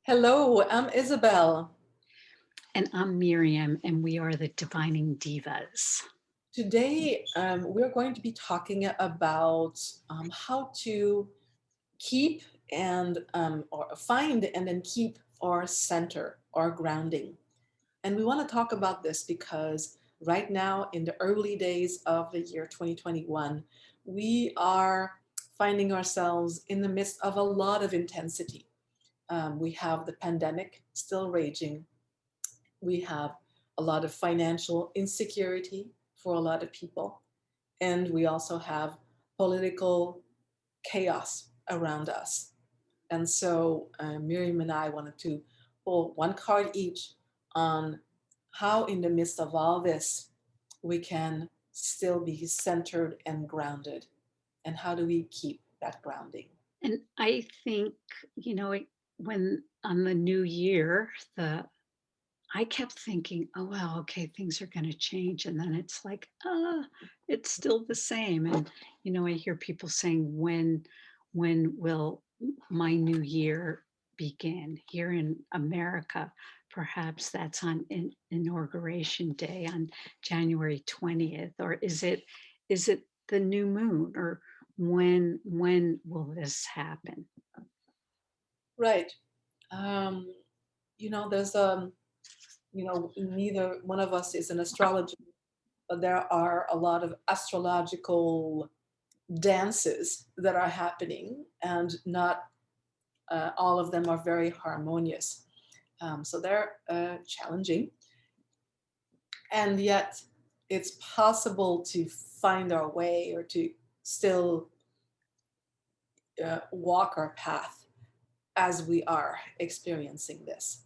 Hello, I'm Isabelle. And I'm Miriam, and we are the Divining Divas. Today, we're going to be talking about how to keep and or find and then keep our center, our grounding. And we want to talk about this because right now, in the early days of the year 2021, we are finding ourselves in the midst of a lot of intensity. We have the pandemic still raging. We have a lot of financial insecurity for a lot of people. And we also have political chaos around us. And so Miriam and I wanted to pull one card each on how, in the midst of all this, we can still be centered and grounded. And how do we keep that grounding? And I think, when on the new year, I kept thinking, oh, well, okay, things are going to change. And then it's like, it's still the same. And, I hear people saying, when will my new year begin here in America? Perhaps that's on inauguration day on January 20th, or is it the new moon, or when will this happen? Right. Um, there's neither one of us is an astrologer, but there are a lot of astrological dances that are happening, and not all of them are very harmonious. So they're challenging, and yet it's possible to find our way or to still walk our path as we are experiencing this.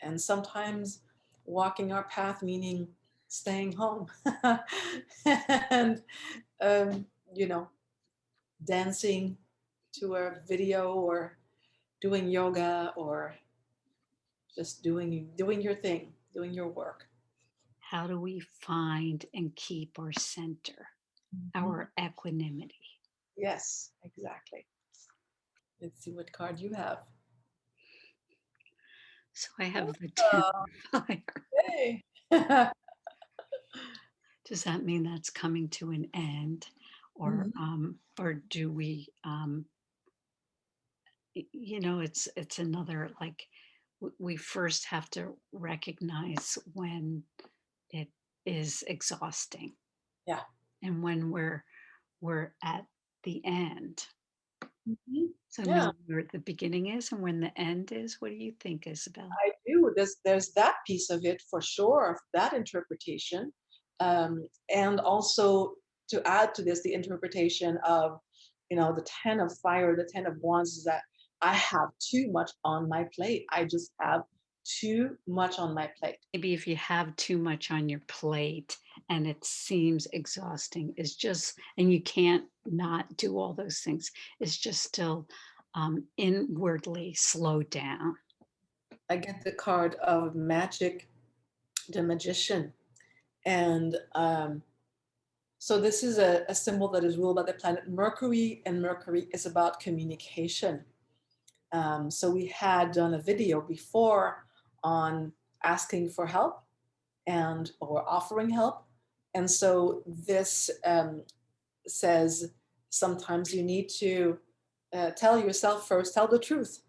And sometimes walking our path meaning staying home and um, you know dancing to a video or doing yoga or just doing your thing, doing your work. How do we find and keep our center, Mhm. our equanimity? Yes, exactly. Let's see what card you have. So I have the 10 Oh, of fire. hey. Does that mean that's coming to an end? Or Mhm. or do we it's another, like, we first have to recognize when it is exhausting, Yeah. and when we're at the end. Mhm. So Yeah, know where the beginning is and when the end is. What do you think, Isabel? I do. There's that piece of it for sure, that interpretation. And also to add to this, the interpretation of, the 10 of fire, the 10 of wands is that I have too much on my plate. I just have too much on my plate. Maybe if you have too much on your plate and it seems exhausting, it's just, and you can't not do all those things, it's just still inwardly slow down. I get the card of magic, the magician. And so this is a symbol that is ruled by the planet Mercury, and Mercury is about communication. So we had done a video before on asking for help and or offering help. And so this says sometimes you need to tell yourself first, tell the truth.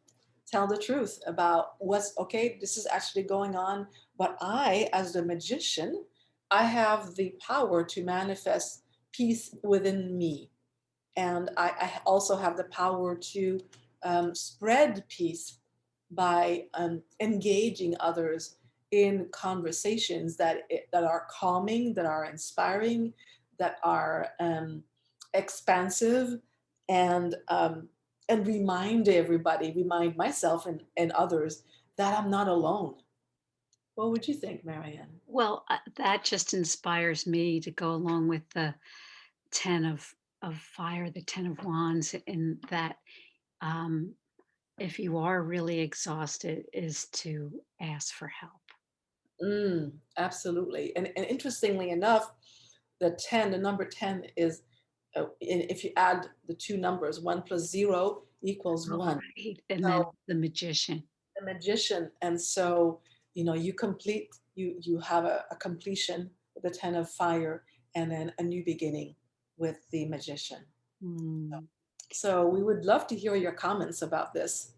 Tell the truth about what's okay. This is actually going on, but I, as the magician, I have the power to manifest peace within me, and I also have the power to spread peace by engaging others in conversations that are calming, that are inspiring, that are expansive, and remind myself and others that I'm not alone. What would you think, Marianne? Well, that just inspires me to go along with the 10 of fire, the 10 of wands, in that, um, if you are really exhausted, is to ask for help. Absolutely. And interestingly enough, the number 10 is, if you add the two numbers, 1 plus 0 equals Oh, 1. right. And then So the magician. the magician. And so, you complete, you have a completion with the 10 of fire, and then a new beginning with the magician. Mm. So we would love to hear your comments about this.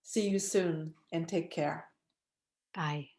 See you soon and take care. Bye.